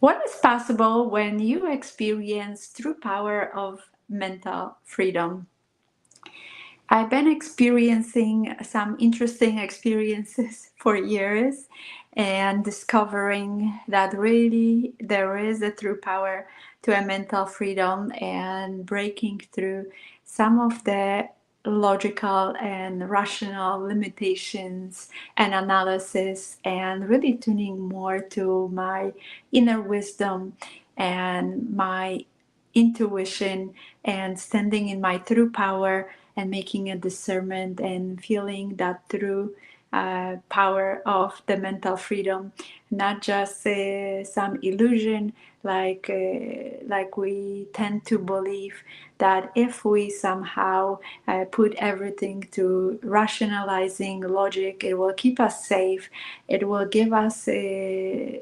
What is possible when you experience true power of mental freedom? I've been experiencing some interesting experiences for years and discovering that really there is a true power to a mental freedom and breaking through some of the logical and rational limitations and analysis and really tuning more to my inner wisdom and my intuition and standing in my true power and making a discernment and feeling that true power of the mental freedom, not just some illusion like we tend to believe that if we somehow put everything to rationalizing logic, it will keep us safe, it will give us that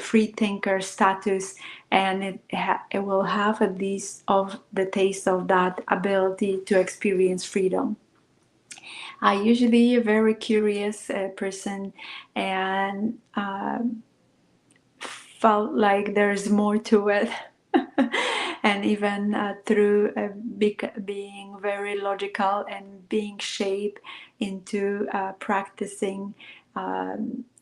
free thinker status, and it will have at least of the taste of that ability to experience freedom. I usually a very curious person, and felt like there's more to it. And even through being very logical and being shaped into practicing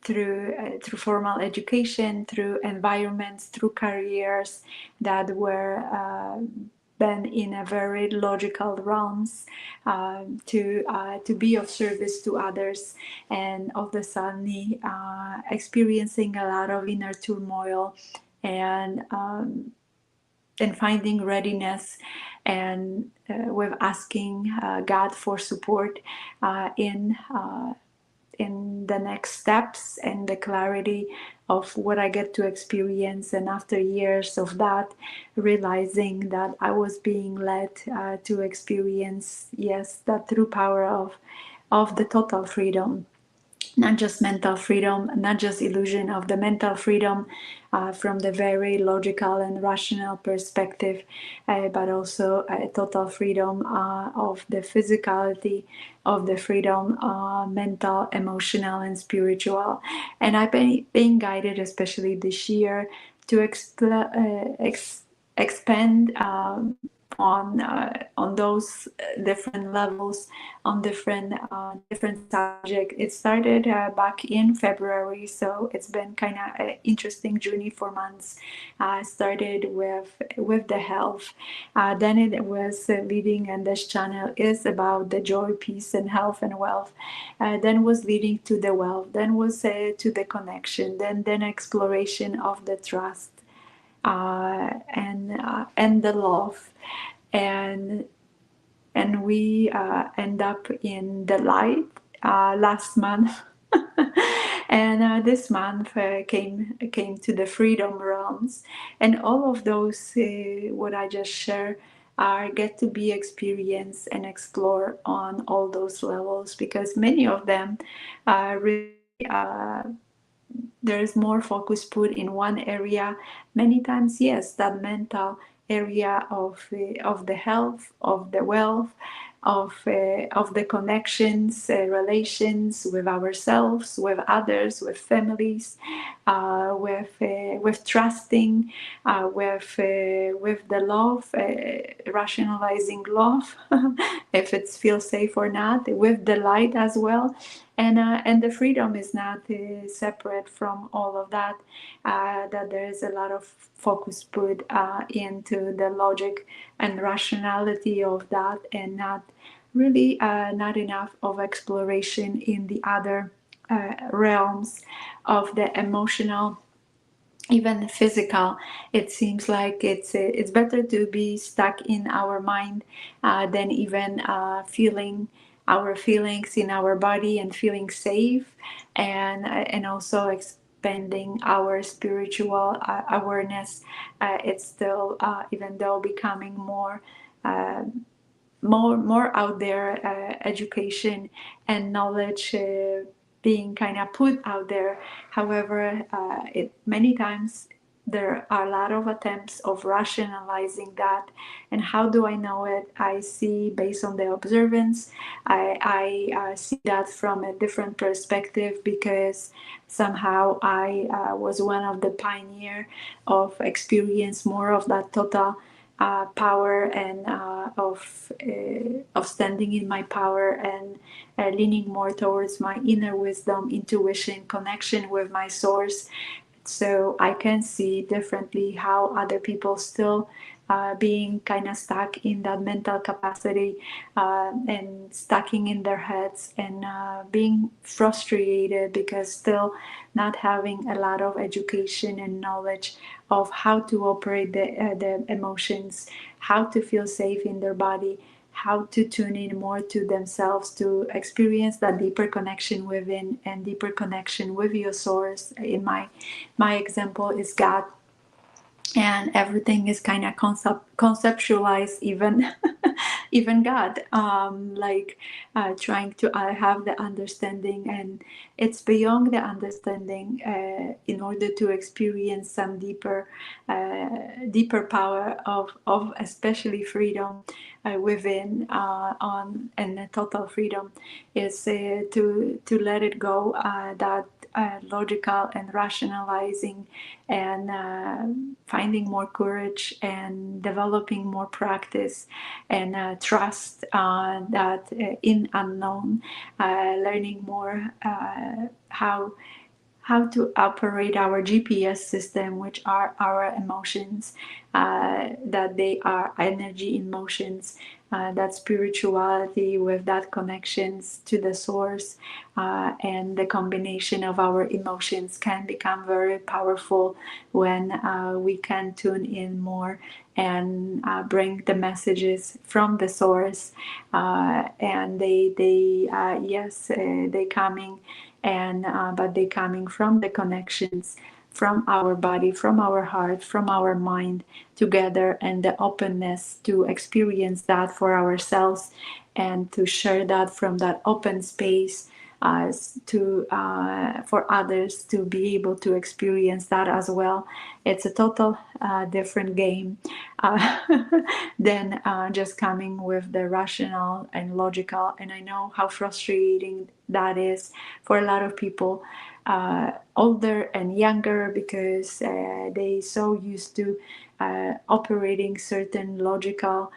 through formal education, through environments, through careers that were been in a very logical realms, to be of service to others, and all of a sudden experiencing a lot of inner turmoil and finding readiness and with asking God for support in the next steps and the clarity of what I get to experience. And after years of that, realizing that I was being led to experience, yes, that true power of the total freedom, not just mental freedom, not just illusion of the mental freedom from the very logical and rational perspective, but also total freedom of the physicality, of the freedom, mental, emotional, and spiritual. And I've been being guided, especially this year, to expand on those different levels, on different subject. It started back in February, so it's been kind of an interesting journey for months. Started with the health, then it was leading, and this channel is about the joy, peace, and health and wealth. Then was leading to the wealth, then was to the connection, then exploration of the trust, and the love, and we end up in the light last month. And this month came to the freedom realms, and all of those what I just shared are get to be experienced and explore on all those levels, because many of them really there is more focus put in one area. Many times, yes, that mental area of the health, of the wealth, of the connections, relations with ourselves, with others, with families, with trusting, with the love, rationalizing love, if it feels safe or not, with the light as well. And the freedom is not separate from all of that. That there is a lot of focus put into the logic and rationality of that, and not really not enough of exploration in the other realms of the emotional, even physical. It seems like it's better to be stuck in our mind than even feeling our feelings in our body and feeling safe, and also expanding our spiritual awareness. It's still even though becoming uh, more out there, education and knowledge being kind of put out there. However, it many times there are a lot of attempts of rationalizing that. And how do I know it? I see based on the observance. I see that from a different perspective, because somehow I was one of the pioneer of experience more of that total power, and of standing in my power, and leaning more towards my inner wisdom, intuition, connection with my source. So I can see differently how other people still being kind of stuck in that mental capacity, and stucking in their heads, and being frustrated because still not having a lot of education and knowledge of how to operate the emotions, how to feel safe in their body, how to tune in more to themselves, to experience that deeper connection within and deeper connection with your source. In my example is God, and everything is kind of conceptualized, even even God, like trying to have the understanding, and it's beyond the understanding, in order to experience some deeper power of especially freedom within, on and total freedom is to let it go, that logical and rationalizing, and finding more courage, and developing more practice, and trust that in unknown, learning more how to operate our GPS system, which are our emotions, that they are energy in motions, that spirituality with that connections to the source, and the combination of our emotions can become very powerful when we can tune in more, and bring the messages from the source, and they yes, they coming, and but they coming from the connections from our body, from our heart, from our mind together, and the openness to experience that for ourselves, and to share that from that open space, to for others to be able to experience that as well. It's a total different game uh, than just coming with the rational and logical. And I know how frustrating that is for a lot of people, older and younger, because they so used to operating certain logical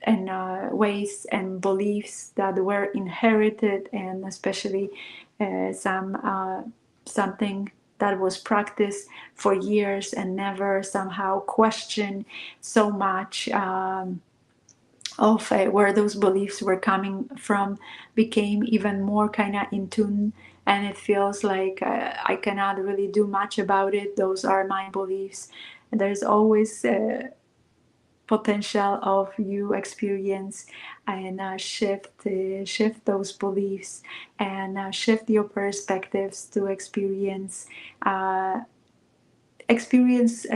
and ways and beliefs that were inherited, and especially something that was practiced for years and never somehow questioned so much, of where those beliefs were coming from, became even more kind of in tune. And it feels like I cannot really do much about it. Those are my beliefs. And there's always potential of you experience, and shift those beliefs, and shift your perspectives to experience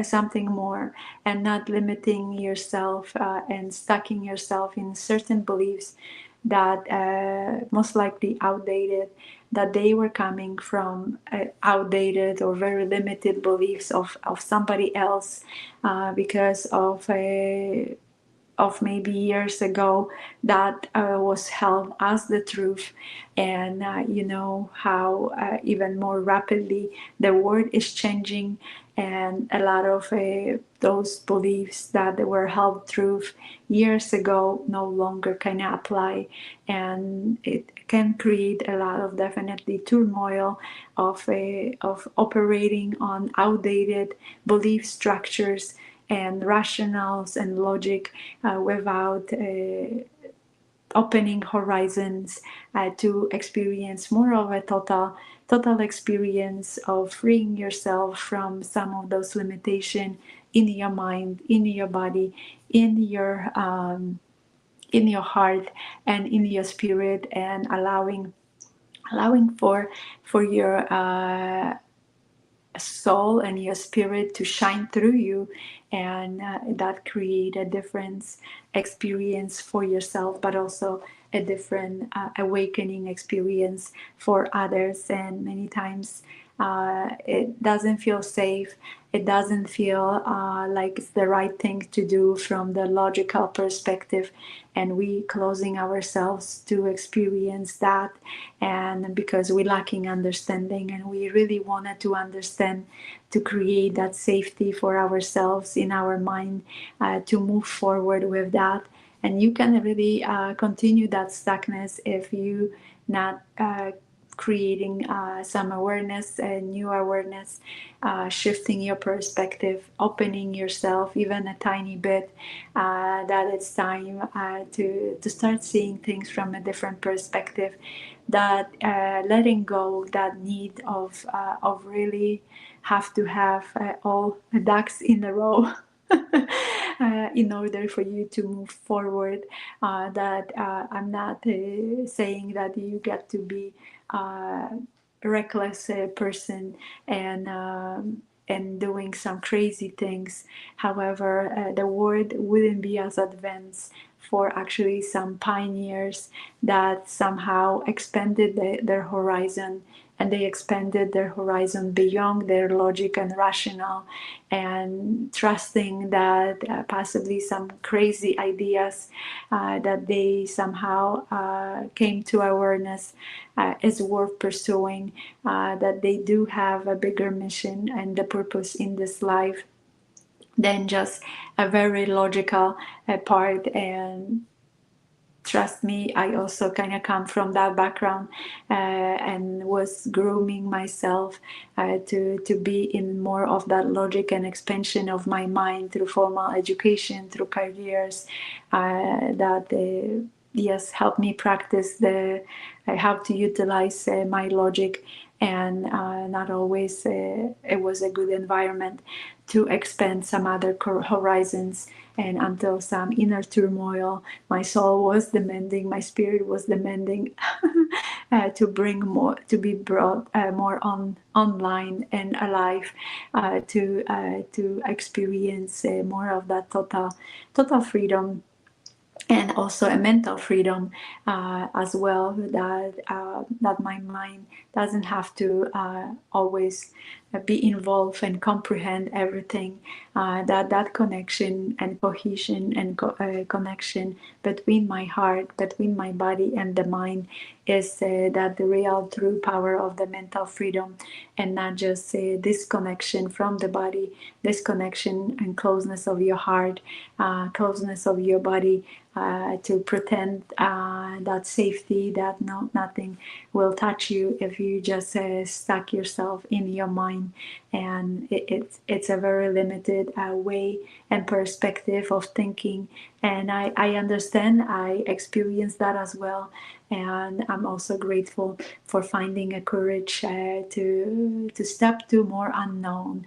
something more, and not limiting yourself, and stucking yourself in certain beliefs that most likely outdated, that they were coming from outdated or very limited beliefs of somebody else, because of maybe years ago, that was held as the truth. And you know how even more rapidly the world is changing, and a lot of those beliefs that were held truth years ago no longer kind of apply. And it can create a lot of definitely turmoil of operating on outdated belief structures and rationals and logic, without opening horizons to experience more of a total experience of freeing yourself from some of those limitations in your mind, in your body, in your heart, and in your spirit, and allowing for your soul and your spirit to shine through you, and that create a difference experience for yourself, but also a different awakening experience for others. And many times it doesn't feel safe. It doesn't feel like it's the right thing to do from the logical perspective, and we closing ourselves to experience that, and because we're lacking understanding, and we really wanted to understand, to create that safety for ourselves in our mind, to move forward with that. And you can really continue that stuckness if you not creating some awareness, new awareness, shifting your perspective, opening yourself even a tiny bit, that it's time to start seeing things from a different perspective, that letting go that need of really have to have all ducks in a row in order for you to move forward. That I'm not saying that you get to be a reckless person and doing some crazy things. However, the world wouldn't be as advanced for actually some pioneers that somehow expanded their horizon, and they expanded their horizon beyond their logic and rational, and trusting that possibly some crazy ideas that they somehow came to awareness is worth pursuing, that they do have a bigger mission and the purpose in this life than just a very logical part. And trust me, I also kind of come from that background, and was grooming myself to be in more of that logic and expansion of my mind through formal education, through careers, that yes, help me practice the how to utilize my logic. And not always it was a good environment to expand some other horizons. And until some inner turmoil, my soul was demanding, my spirit was demanding to bring more, to be brought more online and alive, to experience more of that total freedom, and also a mental freedom as well, that my mind doesn't have to always be involved and comprehend everything, that connection and cohesion and connection between my heart, between my body and the mind is that the real true power of the mental freedom, and not just this connection from the body, this connection and closeness of your heart, closeness of your body, to pretend that safety, that nothing will touch you if you just stuck yourself in your mind. And it's a very limited way and perspective of thinking. And I understand, I experienced that as well. And I'm also grateful for finding a courage to step to more unknown,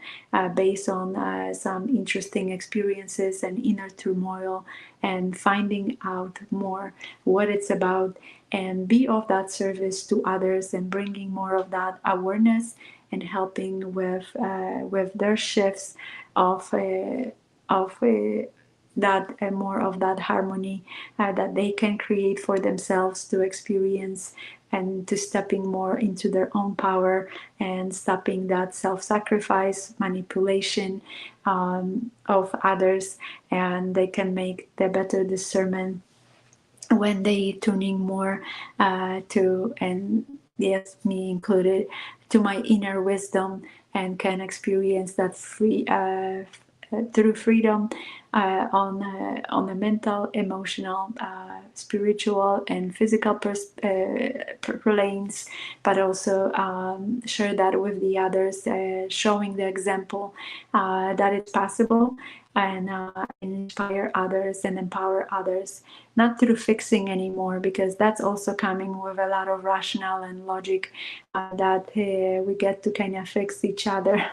based on some interesting experiences and inner turmoil, and finding out more what it's about, and be of that service to others, and bringing more of that awareness, and helping with their shifts of that, more of that harmony that they can create for themselves to experience, and to stepping more into their own power, and stopping that self-sacrifice manipulation of others. And they can make the better discernment when they tuning more to, and yes, me included, to my inner wisdom, and can experience that free through freedom on the mental, emotional, spiritual, and physical planes, but also share that with the others, showing the example that it's possible, and inspire others and empower others, not through fixing anymore, because that's also coming with a lot of rationale and logic, that we get to kind of fix each other.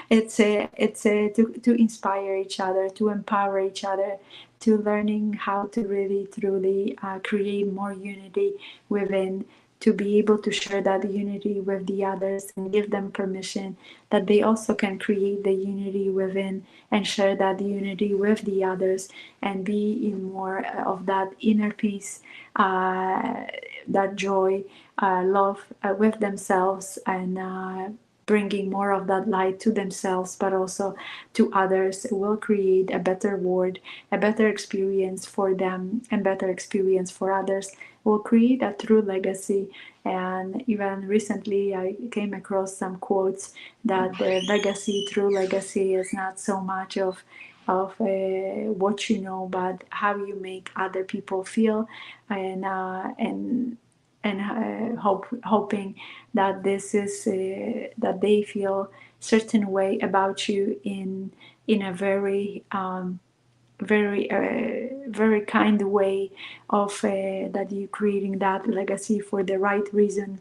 It's to inspire each other, to empower each other, to learning how to really truly create more unity within, to be able to share that unity with the others and give them permission that they also can create the unity within and share that unity with the others and be in more of that inner peace, that joy, love with themselves, and bringing more of that light to themselves but also to others. It will create a better world, a better experience for them, and better experience for others. It will create a true legacy. And even recently I came across some quotes that the legacy, true legacy, is not so much of what you know, but how you make other people feel, and hoping that this is that they feel certain way about you in a very very kind way of that you creating that legacy for the right reason,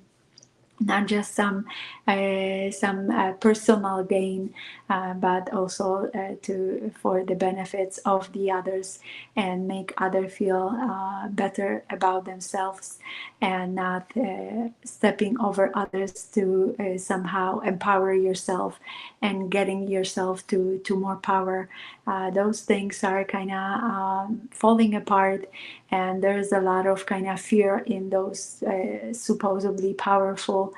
not just some personal gain, but also to for the benefits of the others, and make others feel better about themselves, and not stepping over others to somehow empower yourself and getting yourself to more power. Those things are kind of falling apart, and there's a lot of kind of fear in those supposedly powerful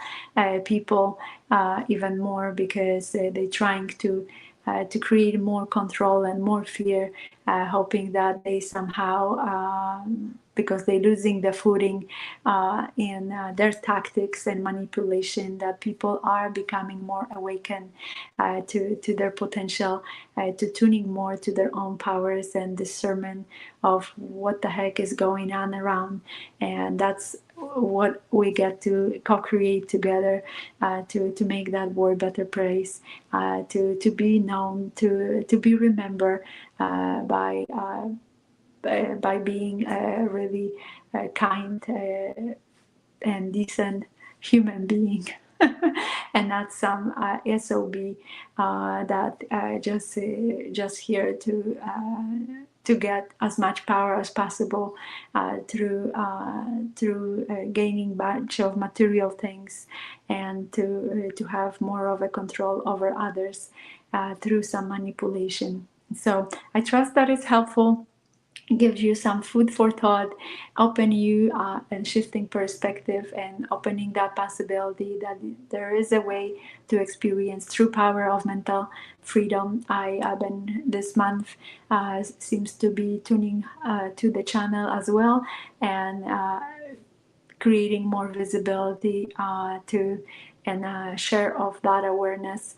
people, even more because they're trying to create more control and more fear, hoping that they somehow, because they're losing the footing in their tactics and manipulation, that people are becoming more awakened to their potential, to tuning more to their own powers and discernment of what the heck is going on around. And that's what we get to co-create together, to make that world better place, to be known, to be remembered by being a really kind and decent human being. And not some SOB that just here to get as much power as possible through gaining bunch of material things, and to have more of a control over others through some manipulation. So I trust that it's helpful, gives you some food for thought, open you and shifting perspective, and opening that possibility that there is a way to experience true power of mental freedom. I have been this month seems to be tuning to the channel as well, and creating more visibility to and share of that awareness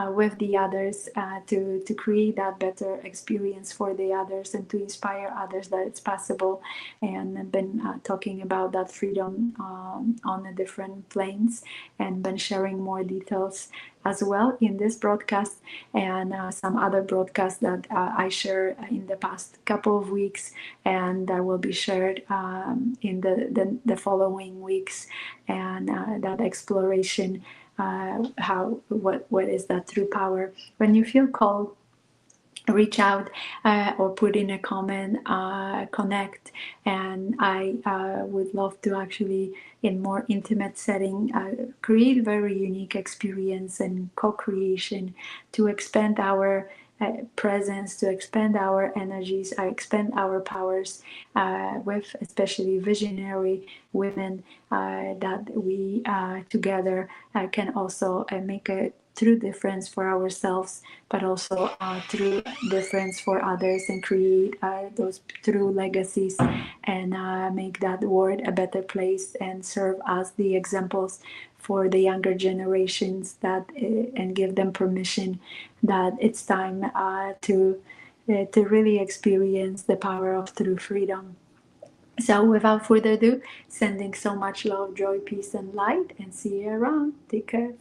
with the others, to create that better experience for the others and to inspire others that it's possible. And I've been talking about that freedom on the different planes, and been sharing more details as well in this broadcast, and some other broadcasts that I shared in the past couple of weeks, and that will be shared in the following weeks. And that exploration, what is that true power. When you feel called, reach out or put in a comment, connect, and I would love to actually in more intimate setting create very unique experience and co-creation to expand our presence, to expand our energies, expand our powers with especially visionary women that we together can also make a true difference for ourselves, but also true difference for others, and create those true legacies, and make that world a better place, and serve as the examples for the younger generations, that and give them permission that it's time to really experience the power of true freedom. So without further ado, sending so much love, joy, peace, and light, and see you around. Take care.